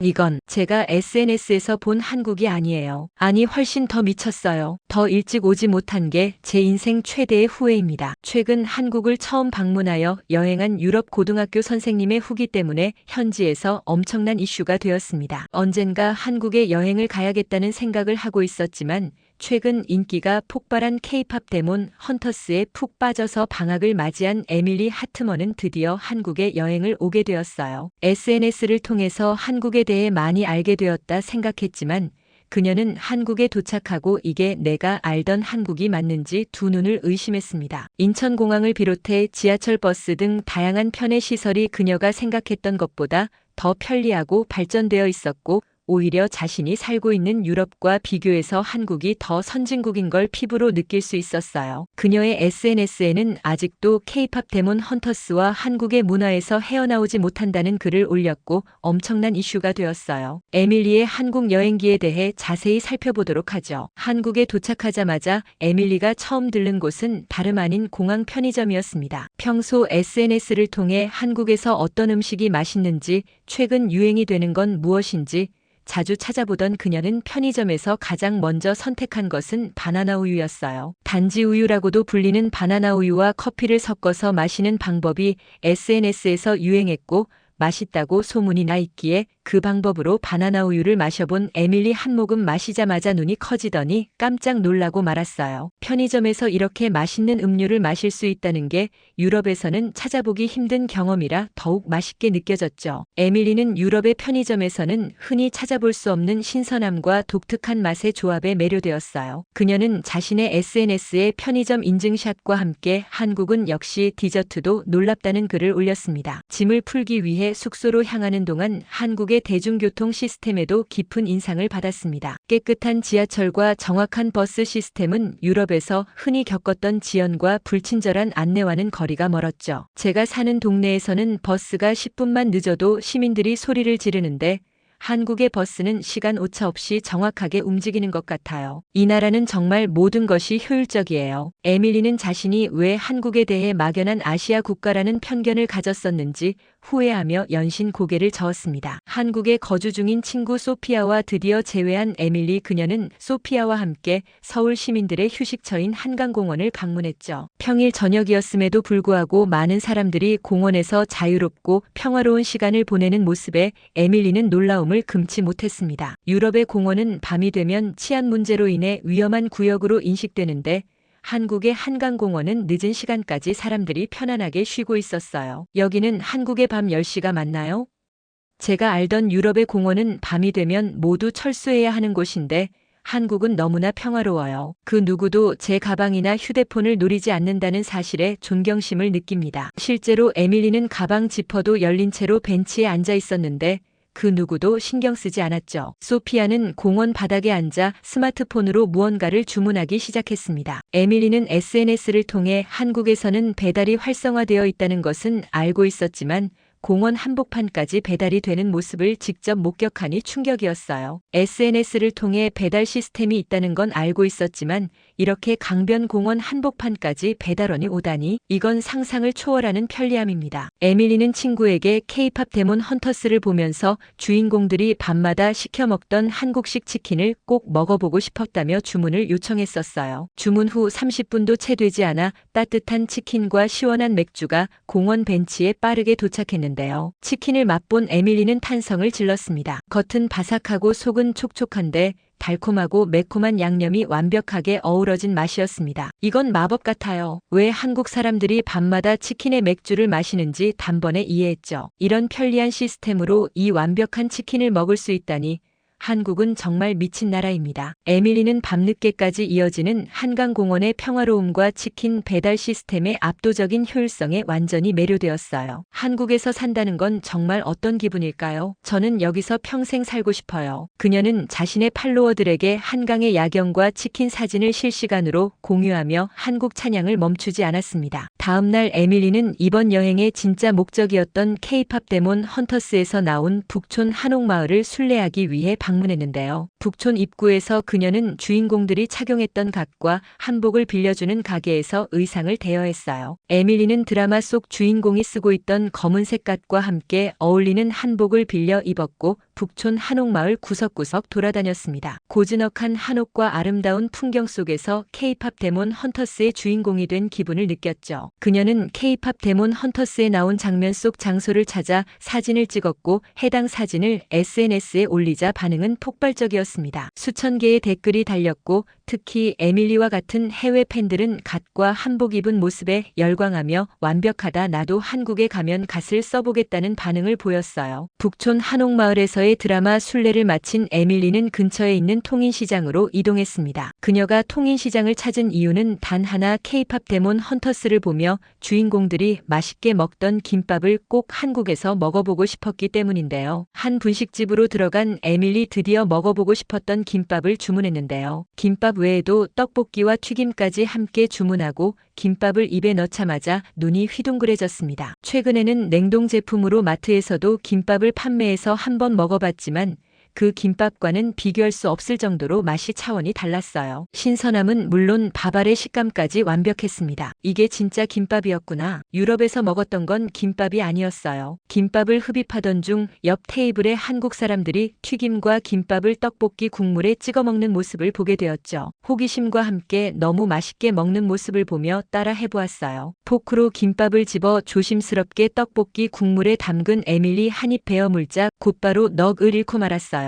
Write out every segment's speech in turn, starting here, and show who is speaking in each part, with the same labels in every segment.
Speaker 1: 이건 제가 SNS에서 본 한국이 아니에요. 아니, 훨씬 더 미쳤어요. 더 일찍 오지 못한 게 제 인생 최대의 후회입니다. 최근 한국을 처음 방문하여 여행한 유럽 고등학교 선생님의 후기 때문에 현지에서 엄청난 이슈가 되었습니다. 언젠가 한국에 여행을 가야겠다는 생각을 하고 있었지만 최근 인기가 폭발한 K-팝 데몬 헌터스에 푹 빠져서 방학을 맞이한 에밀리 하트먼은 드디어 한국에 여행을 오게 되었어요. SNS를 통해서 한국에 대해 많이 알게 되었다 생각했지만 그녀는 한국에 도착하고 이게 내가 알던 한국이 맞는지 두 눈을 의심했습니다. 인천공항을 비롯해 지하철, 버스 등 다양한 편의 시설이 그녀가 생각했던 것보다 더 편리하고 발전되어 있었고 오히려 자신이 살고 있는 유럽과 비교해서 한국이 더 선진국인 걸 피부로 느낄 수 있었어요. 그녀의 SNS에는 아직도 K-팝 데몬 헌터스와 한국의 문화에서 헤어나오지 못한다는 글을 올렸고 엄청난 이슈가 되었어요. 에밀리의 한국 여행기에 대해 자세히 살펴보도록 하죠. 한국에 도착하자마자 에밀리가 처음 들른 곳은 다름 아닌 공항 편의점이었습니다. 평소 SNS를 통해 한국에서 어떤 음식이 맛있는지, 최근 유행이 되는 건 무엇인지 자주 찾아보던 그녀는 편의점에서 가장 먼저 선택한 것은 바나나 우유였어요. 단지 우유라고도 불리는 바나나 우유와 커피를 섞어서 마시는 방법이 SNS에서 유행했고 맛있다고 소문이 나 있기에 그 방법으로 바나나 우유를 마셔본 에밀리 한 모금 마시자마자 눈이 커지더니 깜짝 놀라고 말았어요. 편의점에서 이렇게 맛있는 음료를 마실 수 있다는 게 유럽에서는 찾아보기 힘든 경험이라 더욱 맛있게 느껴졌죠. 에밀리는 유럽의 편의점에서는 흔히 찾아볼 수 없는 신선함과 독특한 맛의 조합에 매료되었어요. 그녀는 자신의 SNS에 편의점 인증샷과 함께 한국은 역시 디저트도 놀랍다는 글을 올렸습니다. 짐을 풀기 위해 숙소로 향하는 동안 한국의 대중교통 시스템에도 깊은 인상을 받았습니다. 깨끗한 지하철과 정확한 버스 시스템은 유럽에서 흔히 겪었던 지연과 불친절한 안내와는 거리가 멀었죠. 제가 사는 동네에서는 버스가 10분만 늦어도 시민들이 소리를 지르는데 한국의 버스는 시간 오차 없이 정확하게 움직이는 것 같아요. 이 나라는 정말 모든 것이 효율적이에요. 에밀리는 자신이 왜 한국에 대해 막연한 아시아 국가라는 편견을 가졌었는지 후회하며 연신 고개를 저었습니다. 한국에 거주 중인 친구 소피아와 드디어 재회한 에밀리, 그녀는 소피아와 함께 서울 시민들의 휴식처인 한강공원을 방문했죠. 평일 저녁이었음에도 불구하고 많은 사람들이 공원에서 자유롭고 평화로운 시간을 보내는 모습에 에밀리는 놀라움을 금치 못했습니다. 유럽의 공원은 밤이 되면 치안 문제로 인해 위험한 구역으로 인식되는데 한국의 한강공원은 늦은 시간까지 사람들이 편안하게 쉬고 있었어요. 여기는 한국의 밤 10시가 맞나요? 제가 알던 유럽의 공원은 밤이 되면 모두 철수해야 하는 곳인데 한국은 너무나 평화로워요. 그 누구도 제 가방이나 휴대폰을 노리지 않는다는 사실에 존경심을 느낍니다. 실제로 에밀리는 가방 지퍼도 열린 채로 벤치에 앉아 있었는데 그 누구도 신경 쓰지 않았죠. 소피아는 공원 바닥에 앉아 스마트폰으로 무언가를 주문하기 시작했습니다. 에밀리는 SNS를 통해 한국에서는 배달이 활성화되어 있다는 것은 알고 있었지만 공원 한복판까지 배달이 되는 모습을 직접 목격하니 충격이었어요. SNS를 통해 배달 시스템이 있다는 건 알고 있었지만 이렇게 강변 공원 한복판까지 배달원이 오다니 이건 상상을 초월하는 편리함입니다. 에밀리는 친구에게 K-팝 데몬 헌터스를 보면서 주인공들이 밤마다 시켜 먹던 한국식 치킨을 꼭 먹어보고 싶었다며 주문을 요청했었어요. 주문 후 30분도 채 되지 않아 따뜻한 치킨과 시원한 맥주가 공원 벤치에 빠르게 도착했는데 치킨을 맛본 에밀리는 탄성을 질렀습니다. 겉은 바삭하고 속은 촉촉한데 달콤하고 매콤한 양념이 완벽하게 어우러진 맛이었습니다. 이건 마법 같아요. 왜 한국 사람들이 밤마다 치킨에 맥주를 마시는지 단번에 이해했죠. 이런 편리한 시스템으로 이 완벽한 치킨을 먹을 수 있다니 한국은 정말 미친 나라입니다. 에밀리는 밤늦게까지 이어지는 한강공원의 평화로움과 치킨 배달 시스템의 압도적인 효율성에 완전히 매료되었어요. 한국에서 산다는 건 정말 어떤 기분일까요? 저는 여기서 평생 살고 싶어요. 그녀는 자신의 팔로워들에게 한강의 야경과 치킨 사진을 실시간으로 공유하며 한국 찬양을 멈추지 않았습니다. 다음 날 에밀리는 이번 여행의 진짜 목적이었던 K-팝 데몬 헌터스에서 나온 북촌 한옥마을을 순례하기 위해 방문했는데요. 북촌 입구에서 그녀는 주인공들이 착용했던 갓과 한복을 빌려주는 가게에서 의상을 대여했어요. 에밀리는 드라마 속 주인공이 쓰고 있던 검은색 갓과 함께 어울리는 한복을 빌려 입었고 북촌 한옥마을 구석구석 돌아다녔습니다. 고즈넉한 한옥과 아름다운 풍경 속에서 K-팝 데몬 헌터스의 주인공이 된 기분을 느꼈죠. 그녀는 K-팝 데몬 헌터스에 나온 장면 속 장소를 찾아 사진을 찍었고 해당 사진을 SNS에 올리자 반응은 폭발적이었습니다. 수천 개의 댓글이 달렸고 특히 에밀리와 같은 해외 팬들은 갓과 한복 입은 모습에 열광하며 완벽하다, 나도 한국에 가면 갓을 써보겠다는 반응을 보였어요. 북촌 한옥마을에서의 드라마 순례를 마친 에밀리는 근처에 있는 통인시장으로 이동했습니다. 그녀가 통인시장을 찾은 이유는 단 하나, K-팝 데몬 헌터스를 보며 주인공들이 맛있게 먹던 김밥을 꼭 한국에서 먹어보고 싶었기 때문인데요. 한 분식집으로 들어간 에밀리, 드디어 먹어보고 싶었던 김밥을 주문했는데요. 김밥 외에도 떡볶이와 튀김까지 함께 주문하고 김밥을 입에 넣자마자 눈이 휘둥그레졌습니다. 최근에는 냉동 제품으로 마트에서도 김밥을 판매해서 한번 먹어봤지만 그 김밥과는 비교할 수 없을 정도로 맛이 차원이 달랐어요. 신선함은 물론 밥알의 식감까지 완벽했습니다. 이게 진짜 김밥이었구나. 유럽에서 먹었던 건 김밥이 아니었어요. 김밥을 흡입하던 중 옆 테이블에 한국 사람들이 튀김과 김밥을 떡볶이 국물에 찍어 먹는 모습을 보게 되었죠. 호기심과 함께 너무 맛있게 먹는 모습을 보며 따라 해보았어요. 포크로 김밥을 집어 조심스럽게 떡볶이 국물에 담근 에밀리 한입 베어 물자 곧바로 넋을 잃고 말았어요.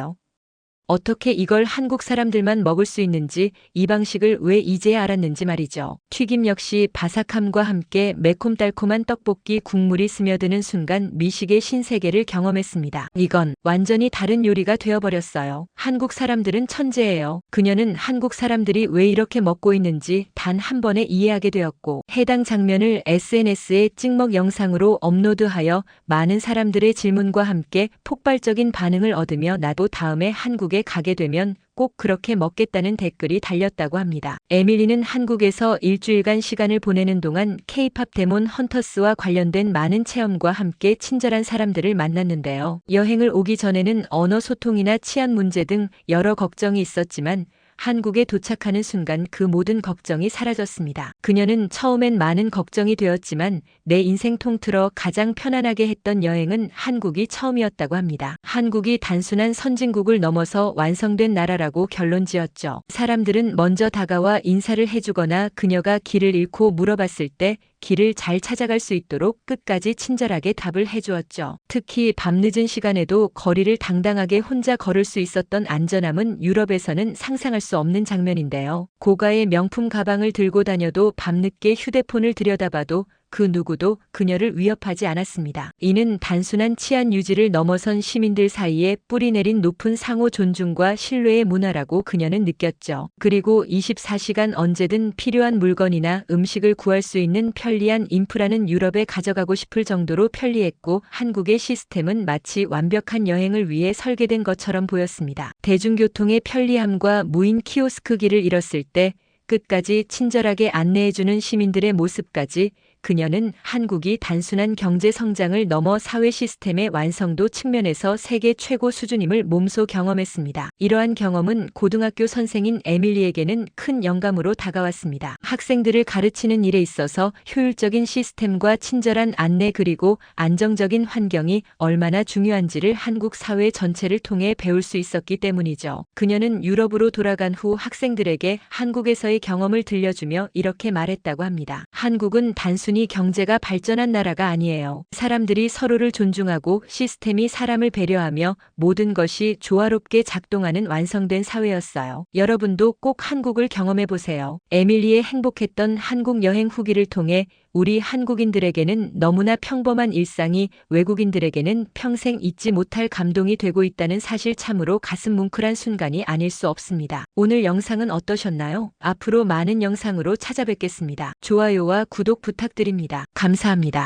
Speaker 1: 어떻게 이걸 한국 사람들만 먹을 수 있는지, 이 방식을 왜 이제야 알았는지 말이죠. 튀김 역시 바삭함과 함께 매콤달콤한 떡볶이 국물이 스며드는 순간 미식의 신세계를 경험했습니다. 이건 완전히 다른 요리가 되어버렸어요. 한국 사람들은 천재예요. 그녀는 한국 사람들이 왜 이렇게 먹고 있는지 단 한 번에 이해하게 되었고 해당 장면을 SNS에 찍먹 영상으로 업로드하여 많은 사람들의 질문과 함께 폭발적인 반응을 얻으며 나도 다음에 한국에 가게 되면 꼭 그렇게 먹겠다는 댓글이 달렸다고 합니다. 에밀리는 한국에서 일주일간 시간을 보내는 동안 K-팝 데몬 헌터스와 관련된 많은 체험과 함께 친절한 사람들을 만났는데요. 여행을 오기 전에는 언어 소통이나 치안 문제 등 여러 걱정이 있었지만 한국에 도착하는 순간 그 모든 걱정이 사라졌습니다. 그녀는 처음엔 많은 걱정이 되었지만 내 인생 통틀어 가장 편안하게 했던 여행은 한국이 처음이었다고 합니다. 한국이 단순한 선진국을 넘어서 완성된 나라라고 결론 지었죠. 사람들은 먼저 다가와 인사를 해주거나 그녀가 길을 잃고 물어봤을 때 길을 잘 찾아갈 수 있도록 끝까지 친절하게 답을 해주었죠. 특히 밤늦은 시간에도 거리를 당당하게 혼자 걸을 수 있었던 안전함은 유럽에서는 상상할 수 없는 장면인데요. 고가의 명품 가방을 들고 다녀도 밤늦게 휴대폰을 들여다봐도 그 누구도 그녀를 위협하지 않았습니다. 이는 단순한 치안 유지를 넘어선 시민들 사이에 뿌리내린 높은 상호 존중과 신뢰의 문화라고 그녀는 느꼈죠. 그리고 24시간 언제든 필요한 물건이나 음식을 구할 수 있는 편리한 인프라는 유럽에 가져가고 싶을 정도로 편리했고 한국의 시스템은 마치 완벽한 여행을 위해 설계된 것처럼 보였습니다. 대중교통의 편리함과 무인 키오스크 길을 잃었을 때 끝까지 친절하게 안내해주는 시민들의 모습까지 그녀는 한국이 단순한 경제 성장을 넘어 사회 시스템의 완성도 측면에서 세계 최고 수준임을 몸소 경험했습니다. 이러한 경험은 고등학교 선생인 에밀리에게는 큰 영감으로 다가왔습니다. 학생들을 가르치는 일에 있어서 효율적인 시스템과 친절한 안내 그리고 안정적인 환경이 얼마나 중요한지를 한국 사회 전체를 통해 배울 수 있었기 때문이죠. 그녀는 유럽으로 돌아간 후 학생들에게 한국에서의 경험을 들려주며 이렇게 말했다고 합니다. 한국은 단순히 경제가 발전한 나라가 아니에요. 사람들이 서로를 존중하고 시스템이 사람을 배려하며 모든 것이 조화롭게 작동하는 완성된 사회였어요. 여러분도 꼭 한국을 경험해 보세요. 에밀리의 행복했던 한국 여행 후기를 통해 우리 한국인들에게는 너무나 평범한 일상이 외국인들에게는 평생 잊지 못할 감동이 되고 있다는 사실, 참으로 가슴 뭉클한 순간이 아닐 수 없습니다. 오늘 영상은 어떠셨나요? 앞으로 많은 영상으로 찾아뵙겠습니다. 좋아요와 구독 부탁드립니다. 감사합니다.